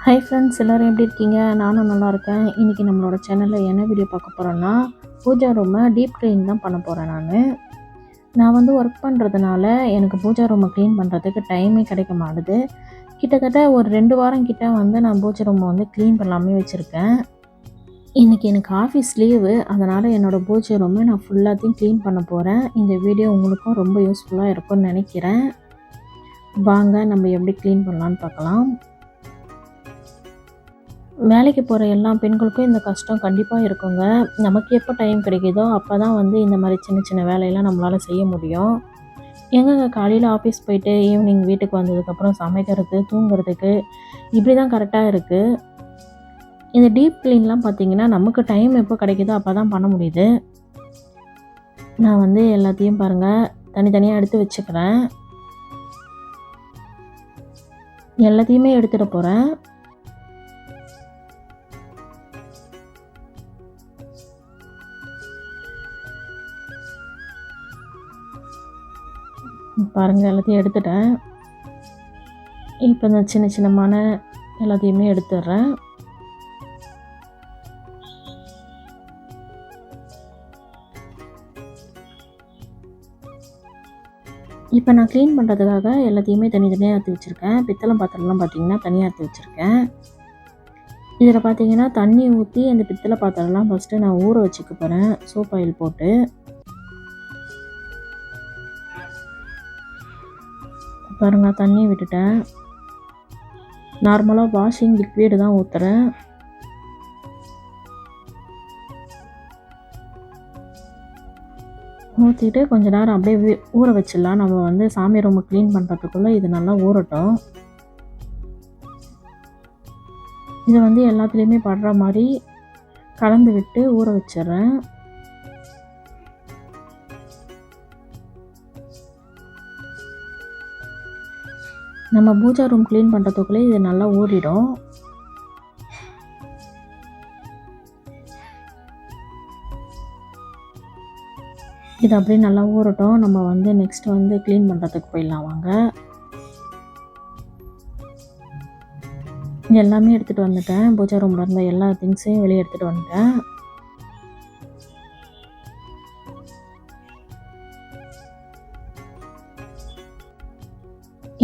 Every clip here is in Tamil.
ஹாய் ஃப்ரெண்ட்ஸ், எல்லோரும் எப்படி இருக்கீங்க? நானும் நல்லா இருக்கேன். இன்றைக்கி நம்மளோட சேனலில் என்ன வீடியோ பார்க்க போகிறோன்னா, பூஜா ரூமை டீப் க்ளீன் தான் பண்ண போகிறேன் நான் வந்து ஒர்க் பண்ணுறதுனால எனக்கு பூஜா ரூமை க்ளீன் பண்ணுறதுக்கு டைமே கிடைக்க மாட்டுது. கிட்டத்தட்ட ஒரு 2 வாரம் கிட்ட வந்து நான் பூஜா ரூமை வந்து க்ளீன் பண்ணாமே வச்சுருக்கேன். இன்றைக்கி எனக்கு ஆஃபீஸ் லீவு, அதனால் என்னோடய பூஜா ரூமை நான் ஃபுல்லாத்தையும் க்ளீன் பண்ண போகிறேன். இந்த வீடியோ உங்களுக்கும் ரொம்ப யூஸ்ஃபுல்லாக இருக்கும்னு நினைக்கிறேன். வாங்க நம்ம எப்படி க்ளீன் பண்ணலான்னு பார்க்கலாம். வேலைக்கு போகிற எல்லா பெண்களுக்கும் இந்த கஷ்டம் கண்டிப்பாக இருக்குங்க. நமக்கு எப்போ டைம் கிடைக்குதோ அப்போ தான் வந்து இந்த மாதிரி சின்ன சின்ன வேலையெல்லாம் நம்மளால் செய்ய முடியும். எங்கங்க காலையில் ஆஃபீஸ் போயிட்டு ஈவினிங் வீட்டுக்கு வந்ததுக்கப்புறம் சமைக்கிறது, தூங்குறதுக்கு இப்படி தான் கரெக்டாக இருக்குது. இந்த டீப் க்ளீன்லாம் பார்த்திங்கன்னா நமக்கு டைம் எப்போ கிடைக்குதோ அப்போ தான் பண்ண முடியுது. நான் வந்து எல்லாத்தையும் பாருங்கள் தனித்தனியாக எடுத்து வச்சுக்கிறேன். எல்லாத்தையுமே எடுத்துகிட்டு போகிறேன். பாருங்கள் எல்லாத்தையும் எடுத்துட்டேன். இப்போ இந்த சின்ன சின்னமான எல்லாத்தையுமே எடுத்துடுறேன். இப்போ நான் க்ளீன் பண்ணுறதுக்காக எல்லாத்தையுமே தனித்தனியாக எடுத்து வச்சுருக்கேன். பித்தளை பாத்திரம்லாம் பார்த்திங்கன்னா தனியாக எடுத்து வச்சுருக்கேன். இதில் பார்த்திங்கன்னா தண்ணி ஊற்றி அந்த பித்தளை பாத்திரம்லாம் ஃபஸ்ட்டு நான் ஊற வச்சுக்க போகிறேன் சோப் ஆயில் போட்டு. பாருங்கள் தண்ணி விட்டுட்டேன். நார்மலாக வாஷிங் லிக்விடு தான் ஊற்றுறேன். ஊற்றிட்டு கொஞ்ச நேரம் அப்படியே ஊற வச்சிடலாம். நம்ம வந்து சாமி ரூமை க்ளீன் பண்ணுறதுக்குள்ளே இது நல்லா ஊறட்டும். இதை வந்து எல்லாத்துலேயுமே படுற மாதிரி கலந்து விட்டு ஊற வச்சிடுறேன். நம்ம பூஜா ரூம் க்ளீன் பண்ணுறதுக்குள்ளே இது நல்லா ஊறிடும். இது அப்படியே நல்லா ஊறட்டும். நம்ம வந்து நெக்ஸ்ட் வந்து க்ளீன் பண்ணுறதுக்கு போயிடலாம் வாங்க. எல்லாமே எடுத்துகிட்டு வந்துட்டேன். பூஜா ரூமில் இருந்த எல்லா திங்ஸையும் வெளியே எடுத்துகிட்டு வந்துட்டேன்.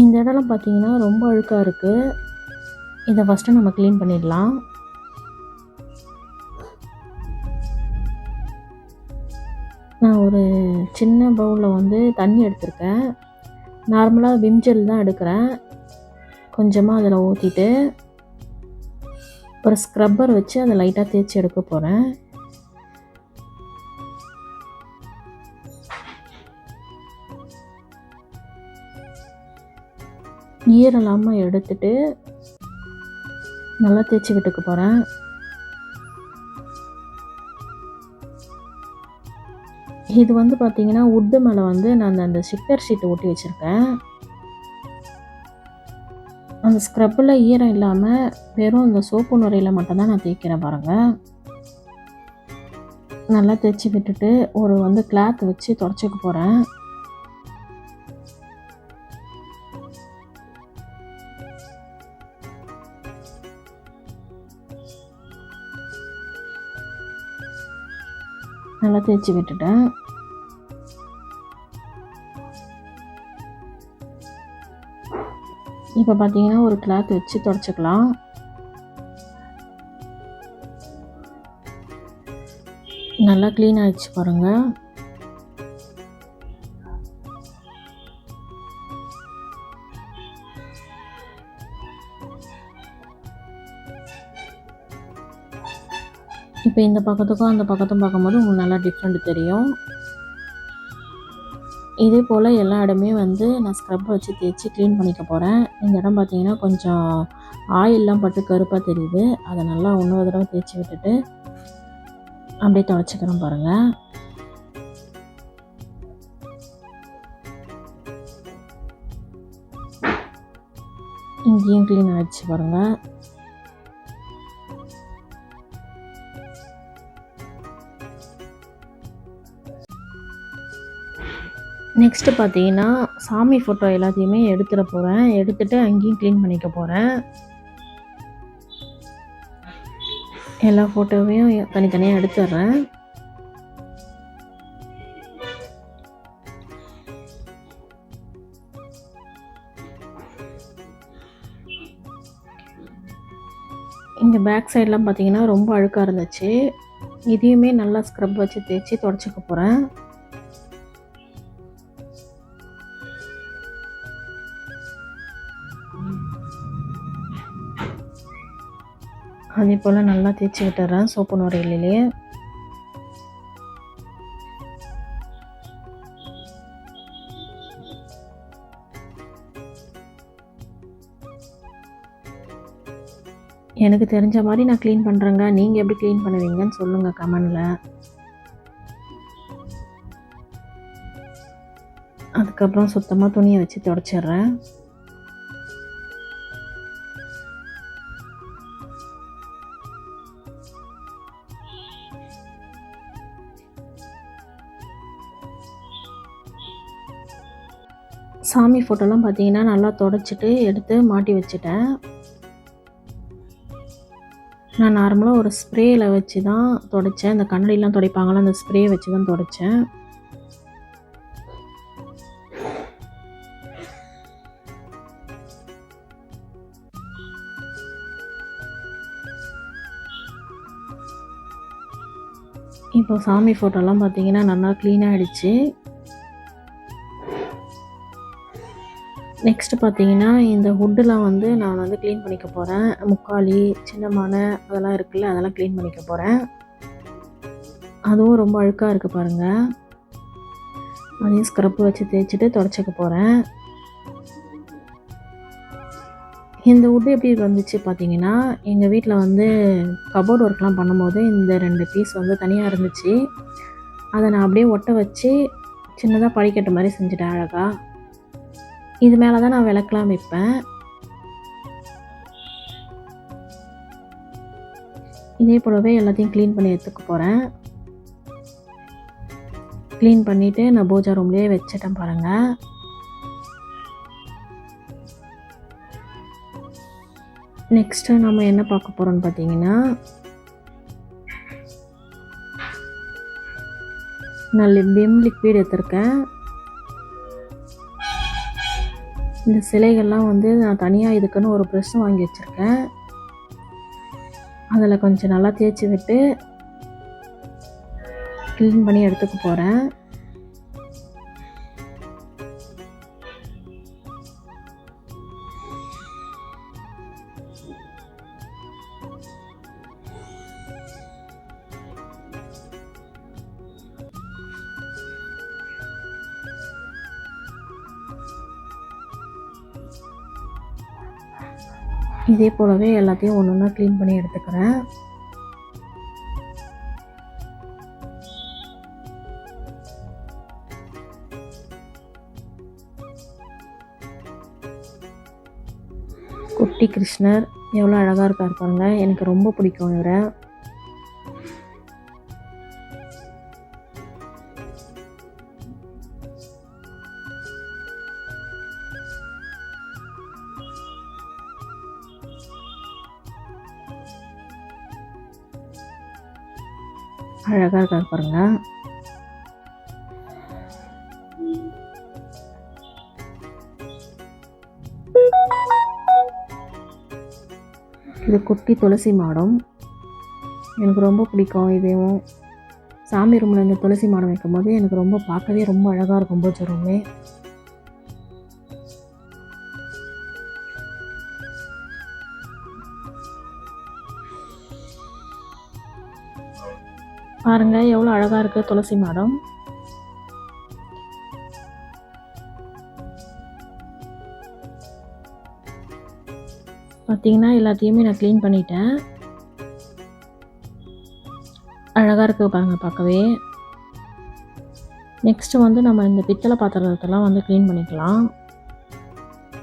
இந்த இடம்லாம் பார்த்திங்கன்னா ரொம்ப அழுக்காக இருக்குது. இதை ஃபஸ்ட்டு நம்ம க்ளீன் பண்ணிடலாம். நான் ஒரு சின்ன பவுலில் வந்து தண்ணி எடுத்திருக்கேன். நார்மலாக விம் ஜெல் தான் எடுக்கிறேன். கொஞ்சமாக அதில் ஊற்றிட்டு ஒரு ஸ்க்ரப்பர் வச்சு அதை லைட்டாக தேய்ச்சி எடுக்க போகிறேன். ஈரம் இல்லாமல் எடுத்துட்டு நல்லா தேய்ச்சி விட்டுக்க போகிறேன். இது வந்து பார்த்திங்கன்னா உட்டு மேலே வந்து நான் அந்த ஸ்டிக்கர் ஷீட்டை ஒட்டி வச்சுருக்கேன். அந்த ஸ்க்ரப்பில் ஈரம் இல்லாமல் வெறும் அந்த சோப்பு நுரையில் மட்டும்தான் நான் தேய்க்கிறேன் பாருங்கள். நல்லா தேய்ச்சி விட்டுட்டு ஒரு வந்து கிளாத் வச்சு துடைச்சிக்க போகிறேன். நல்லா தேய்ச்சி விட்டுட்டேன். இப்போ பார்த்தீங்கன்னா ஒரு கிளாத் வச்சு துடைச்சிக்கலாம். நல்லா க்ளீன் ஆகிடுச்சு பாருங்கள். இப்போ இந்த பக்கத்துக்கும் அந்த பக்கத்தும் பார்க்கும்போது உங்களுக்கு நல்லா டிஃப்ரெண்ட் தெரியும். இதே போல் எல்லா இடமே வந்து நான் ஸ்க்ரப் வச்சு தேய்ச்சி க்ளீன் பண்ணிக்க போகிறேன். இந்த இடம் பார்த்திங்கன்னா கொஞ்சம் ஆயிலெலாம் பட்டு கருப்பாக தெரியுது. அதை நல்லா இன்னொரு தடவை தேய்ச்சி விட்டுட்டு அப்படியே துடைச்சிக்கிறேன் பாருங்கள். இங்கேயும் க்ளீன் ஆகிடுச்சு பாருங்கள். நெக்ஸ்ட்டு பார்த்தீங்கன்னா சாமி ஃபோட்டோ எல்லாத்தையுமே எடுத்துகிட்டு போகிறேன். எடுத்துகிட்டு அங்கேயும் க்ளீன் பண்ணிக்க போகிறேன். எல்லா ஃபோட்டோவையும் தனித்தனியாக எடுத்துடுறேன். இங்கே பேக் சைட்லாம் பார்த்தீங்கன்னா ரொம்ப அழுக்காக இருந்துச்சு. இதையுமே நல்லா ஸ்க்ரப் வச்சு தேய்ச்சி தொடச்சிக்க போகிறேன். அதே போல் நல்லா தேய்ச்சி விட்டுறேன் சோப்பு நுரையிலே. எனக்கு தெரிஞ்ச மாதிரி நான் க்ளீன் பண்ணுறேங்க. நீங்கள் எப்படி க்ளீன் பண்ணுவீங்கன்னு சொல்லுங்கள் கமெண்டில். அதுக்கப்புறம் சுத்தமாக துணியை வச்சு துடைச்சிட்றேன். சாமி ஃபோட்டோலாம் பார்த்தீங்கன்னா நல்லா துடைச்சிட்டு எடுத்து மாட்டி வச்சுட்டேன். நான் நார்மலாக ஒரு ஸ்ப்ரேயில் வச்சு தான் துடைச்சேன். இந்த கண்ணாடிலாம் துடைப்பாங்களா, அந்த ஸ்ப்ரே வச்சு தான் துடைச்சேன். இப்போ சாமி ஃபோட்டோலாம் பார்த்தீங்கன்னா நல்லா க்ளீனாக ஆகிடுச்சு. நெக்ஸ்ட்டு பார்த்தீங்கன்னா இந்த ஹுட்டெலாம் வந்து நான் வந்து க்ளீன் பண்ணிக்க போகிறேன். முக்காலி, சின்னமான அதெல்லாம் இருக்குல்ல, அதெல்லாம் க்ளீன் பண்ணிக்க போகிறேன். அதுவும் ரொம்ப அழுக்காக இருக்குது பாருங்கள். அதையும் ஸ்க்ரப்பு வச்சு தேய்ச்சிட்டு துடைச்சிக்க போகிறேன். இந்த வுட்டு எப்படி வந்துச்சு பார்த்தீங்கன்னா, எங்கள் வீட்டில் வந்து கபோர்ட் ஒர்க்லாம் பண்ணும்போது இந்த 2 பீஸ் வந்து தனியாக இருந்துச்சு. அதை நான் அப்படியே ஒட்ட வச்சு சின்னதாக படிக்கட்டு மாதிரி செஞ்சுட்டேன் அழகாக. இது மேலே தான் நான் விளக்கலாம் வைப்பேன். இதே போலவே எல்லாத்தையும் க்ளீன் பண்ணி எடுத்துக்க போகிறேன். க்ளீன் பண்ணிவிட்டு நான் பூஜா ரூம்லேயே வச்சுட்டேன் பாருங்கள். நெக்ஸ்ட்டு நம்ம என்ன பார்க்க போகிறோம்னு பார்த்தீங்கன்னா, நான் விம் லிக்விட் எடுத்திருக்கேன். இந்த சிலைகள்லாம் வந்து நான் தனியாக இதுக்குன்னு ஒரு ப்ரெஷ் வாங்கி வச்சுருக்கேன். அதில் கொஞ்சம் நல்லா தேய்ச்சி விட்டு க்ளீன் பண்ணி எடுத்துக்க போகிறேன். இதே போலவே எல்லாத்தையும் ஒன்று ஒன்றா க்ளீன் பண்ணி எடுத்துக்கிறேன். குட்டி கிருஷ்ணர் எவ்வளோ அழகாக இருக்கார் பாருங்க. எனக்கு ரொம்ப பிடிக்கும் இவரை. அழகாக இருக்கார் பாருங்க. இது குட்டி துளசி மாடம். எனக்கு ரொம்ப பிடிக்கும். இதுவும் சாமி ரூமில் இந்த துளசி மாடம் வைக்கும்போது எனக்கு ரொம்ப பார்க்கவே ரொம்ப அழகாக இருக்கும் பூஜை ரூமே. பாருங்க எவ்வளோ அழகாக இருக்குது துளசி மாடம். பார்த்தீங்கன்னா எல்லாத்தையுமே நான் க்ளீன் பண்ணிட்டேன். அழகாக இருக்குது பாருங்கள் பார்க்கவே. நெக்ஸ்ட்டு வந்து நம்ம இந்த பித்தளை பாத்திரத்தெல்லாம் வந்து க்ளீன் பண்ணிக்கலாம்.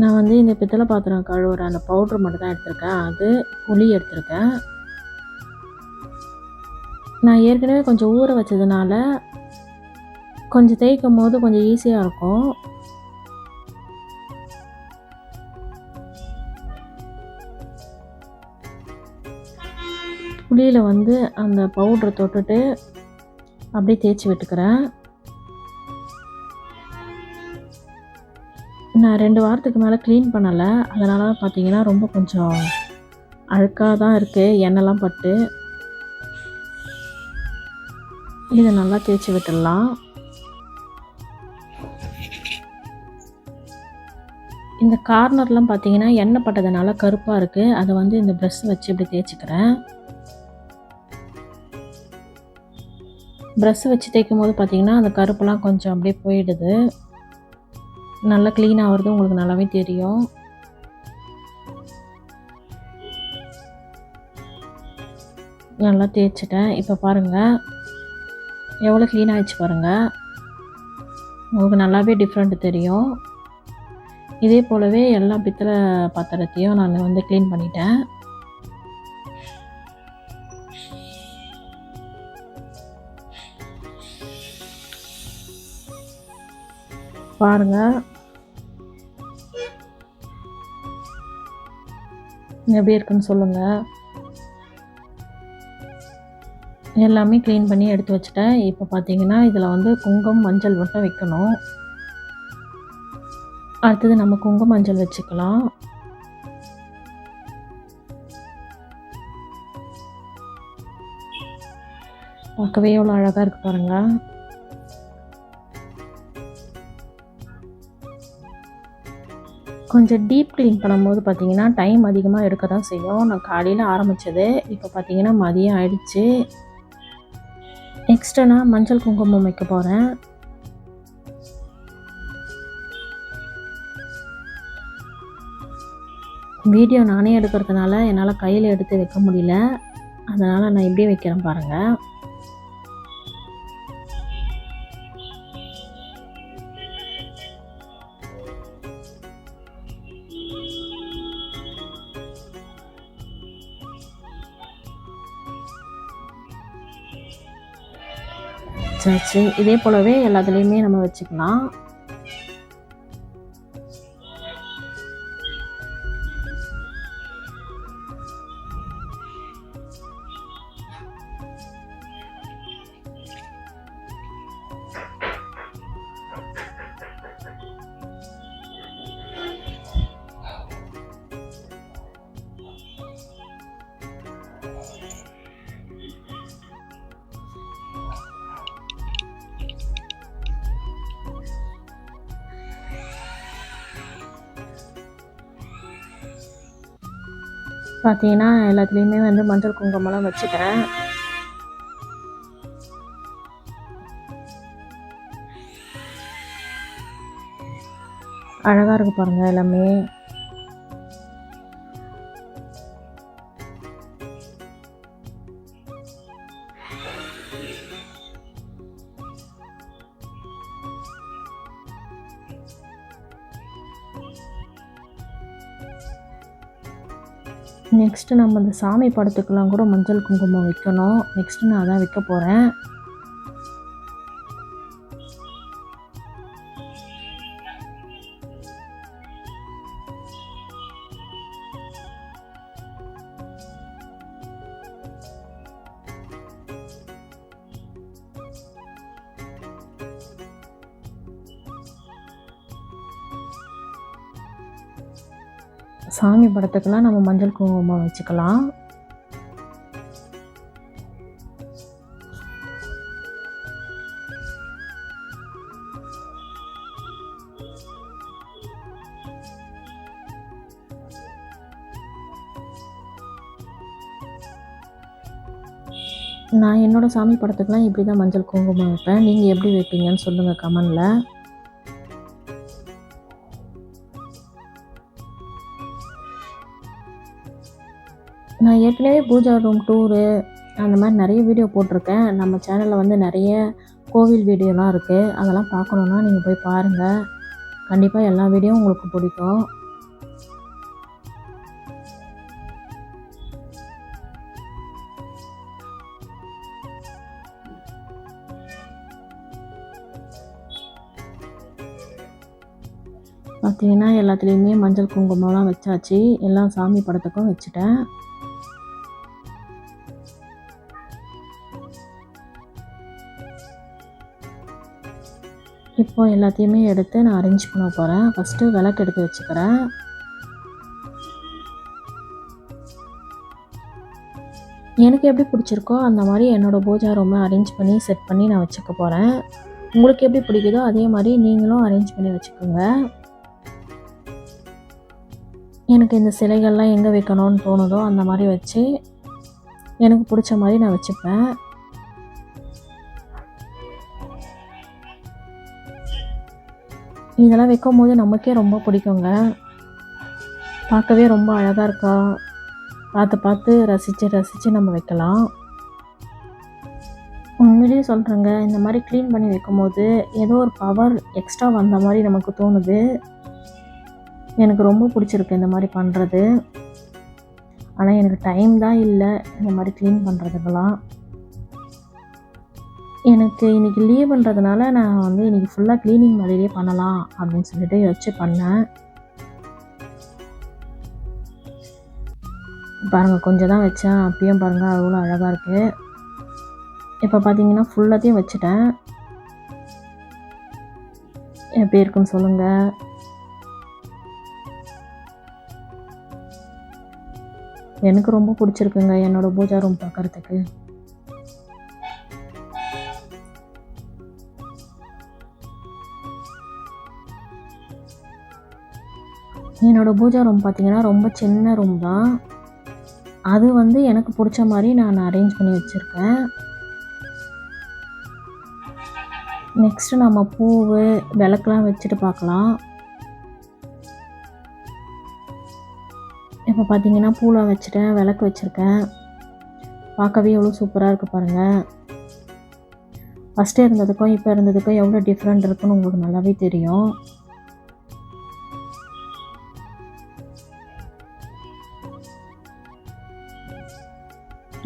நான் வந்து இந்த பித்தளை பாத்திரம் கழுவுற அந்த பவுட்ரு மட்டும் தான் எடுத்திருக்கேன். அது புளி எடுத்திருக்கேன். நான் ஏற்கனவே கொஞ்சம் ஊற வச்சதுனால கொஞ்சம் தேய்க்கும் போது கொஞ்சம் ஈஸியாக இருக்கும். புளியில் வந்து அந்த பவுட்ரை தொட்டுட்டு அப்படியே தேய்ச்சி விட்டுக்கிறேன். நான் 2 வாரத்துக்கு மேலே க்ளீன் பண்ணலை, அதனால் பார்த்தீங்கன்னா ரொம்ப கொஞ்சம் அழுக்காக தான் இருக்குது, எண்ணெய்லாம் பட்டு. இதை நல்லா தேய்ச்சி விட்டுடலாம். இந்த கார்னர்லாம் பார்த்தீங்கன்னா எண்ணெய் பட்டதுனால கருப்பாக இருக்குது, அதை வந்து இந்த ப்ரஷ் வச்சு இப்படி தேய்ச்சிக்கிறேன். ப்ரஷ் வச்சு தேய்க்கும் போது பார்த்தீங்கன்னா அந்த கருப்பெல்லாம் கொஞ்சம் அப்படியே போயிடுது, நல்லா க்ளீன் ஆகிறது உங்களுக்கு நல்லாவே தெரியும். நல்லா தேய்ச்சிட்டேன். இப்போ பாருங்கள் எவ்வளோ க்ளீன் ஆகிடுச்சு பாருங்கள், உங்களுக்கு நல்லாவே டிஃப்ரெண்ட் தெரியும். இதே போலவே எல்லா பித்தளை பாத்திரத்தையும் நான் வந்து க்ளீன் பண்ணிட்டேன். பாருங்கள் எப்படி இருக்குன்னு சொல்லுங்கள். எல்லாமே க்ளீன் பண்ணி எடுத்து வச்சுட்டேன். இப்போ பார்த்தீங்கன்னா இதில் வந்து குங்குமம் மஞ்சள் மட்டும் வைக்கணும். அடுத்தது நம்ம குங்கும மஞ்சள் வச்சுக்கலாம். பார்க்கவே எவ்வளோ அழகாக இருக்குது பாருங்கள். கொஞ்சம் டீப் க்ளீன் பண்ணும்போது பார்த்தீங்கன்னா டைம் அதிகமாக எடுக்க தான் செய்யும். நான் காலையில் ஆரம்பித்தது, இப்போ பார்த்தீங்கன்னா மதியம் ஆயிடுச்சு. நெக்ஸ்ட்டு நான் மஞ்சள் குங்குமம் வைக்க போகிறேன். வீடியோ நானே எடுக்கிறதுனால என்னால் கையில் எடுத்து வைக்க முடியல, அதனால் நான் இப்படியே வைக்கிறேன் பாருங்கள். சரி, இதே போலவே எல்லாத்துலேயுமே நம்ம வச்சுக்கலாம். பார்த்தீங்கன்னா எல்லாத்துலேயுமே வந்து மஞ்சள் குங்குமம்லாம் வச்சுக்கிறேன். அழகாக இருக்குது பாருங்கள் எல்லாமே. நெக்ஸ்ட்டு நம்ம இந்த சாமி படத்துக்கெலாம் கூட மஞ்சள் குங்குமம் வைக்கணும். நெக்ஸ்ட்டு நான் அதான் வைக்க போகிறேன். சாமி படத்துக்கெல்லாம் நம்ம மஞ்சள் குங்குமம் வச்சுக்கலாம். நான் என்னோடய சாமி படத்துக்கெலாம் இப்படி தான் மஞ்சள் குங்குமம் வைப்பேன். நீங்கள் எப்படி வைப்பீங்கன்னு சொல்லுங்கள் கமெண்டில். நான் ஏற்கனவே பூஜா ரூம் டூரு அந்த மாதிரி நிறைய வீடியோ போட்டிருக்கேன். நம்ம சேனலில் வந்து நிறைய கோவில் வீடியோலாம் இருக்குது, அதெல்லாம் பார்க்கணுன்னா நீங்கள் போய் பாருங்கள். கண்டிப்பாக எல்லா வீடியோவும் உங்களுக்கு பிடிக்கும். பார்த்தீங்கன்னா எல்லாத்துலேயுமே மஞ்சள் குங்குமம்லாம் வச்சாச்சு. எல்லா சாமி படத்துக்கும் வச்சுட்டேன். இப்போ எல்லாத்தையுமே எடுத்து நான் அரேஞ்ச் பண்ண போகிறேன். ஃபஸ்ட்டு விளக்கு எடுத்து வச்சுக்கிறேன். எனக்கு எப்படி பிடிச்சிருக்கோ அந்த மாதிரி என்னோடய பூஜா ரூமை அரேஞ்ச் பண்ணி செட் பண்ணி நான் வச்சுக்க போகிறேன். உங்களுக்கு எப்படி பிடிக்குதோ அதே மாதிரி நீங்களும் அரேஞ்ச் பண்ணி வச்சுக்கோங்க. எனக்கு இந்த சிலைகள்லாம் எங்கே வைக்கணும்னு தோணுதோ அந்த மாதிரி வச்சு எனக்கு பிடிச்ச மாதிரி நான் வச்சுப்பேன். இதெல்லாம் வைக்கும்போது நமக்கே ரொம்ப பிடிக்குங்க. பார்க்கவே ரொம்ப அழகாக இருக்கா, பார்த்து ரசித்து நம்ம வைக்கலாம். உண்மையிலேயே சொல்கிறேங்க, இந்த மாதிரி க்ளீன் பண்ணி வைக்கும்போது ஏதோ ஒரு பவர் எக்ஸ்ட்ரா வந்த மாதிரி நமக்கு தோணுது. எனக்கு ரொம்ப பிடிச்சிருக்கு இந்த மாதிரி பண்ணுறது. ஆனால் எனக்கு டைம் தான் இல்லை இந்த மாதிரி க்ளீன் பண்ணுறதுக்கெல்லாம். எனக்கு இன்றைக்கி லீவுன்றதுனால நான் வந்து இன்றைக்கி ஃபுல்லாக க்ளீனிங் மாதிரியே பண்ணலாம் அப்படின்னு சொல்லிட்டு யோசிச்சு பண்ணேன். பாருங்கள், கொஞ்சம் தான் வச்சேன், அப்பயும் பாருங்கள் அவ்வளோ அழகாக இருக்குது. இப்போ பார்த்தீங்கன்னா ஃபுல்லாத்தையும் வச்சுட்டேன். எப்படி இருக்குன்னு சொல்லுங்கள். எனக்கு ரொம்ப பிடிச்சிருக்குங்க என்னோடய பூஜா ரூம் பார்க்குறதுக்கு. என்னோடய பூஜா ரூம் பார்த்திங்கன்னா ரொம்ப சின்ன ரூம் தான். அது வந்து எனக்கு பிடிச்ச மாதிரி நான் அரேஞ்ச் பண்ணி வச்சுருக்கேன். நெக்ஸ்ட்டு நம்ம பூவு விளக்கெலாம் வச்சுட்டு பார்க்கலாம். இப்போ பார்த்தீங்கன்னா பூலாம் வச்சுட்டேன், விளக்கு வச்சுருக்கேன். பார்க்கவே எவ்வளோ சூப்பராக இருக்குது பாருங்கள். ஃபஸ்ட்டு இருந்ததுக்கும் இப்போ இருந்ததுக்கும் எவ்வளோ டிஃப்ரெண்ட் இருக்குன்னு உங்களுக்கு நல்லாவே தெரியும்.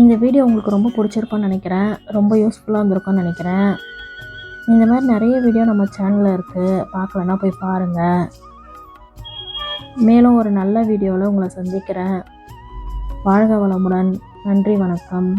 இந்த வீடியோ உங்களுக்கு ரொம்ப பிடிச்சிருக்குன்னு நினைக்கிறேன். ரொம்ப யூஸ்ஃபுல்லாக இருந்திருக்கும்னு நினைக்கிறேன். இந்த மாதிரி நிறைய வீடியோ நம்ம சேனலில் இருக்குது, பார்க்கலன்னா போய் பாருங்கள். மேலும் ஒரு நல்ல வீடியோவில் உங்களை சந்திக்கிறேன். வாழ்க வளமுடன். நன்றி, வணக்கம்.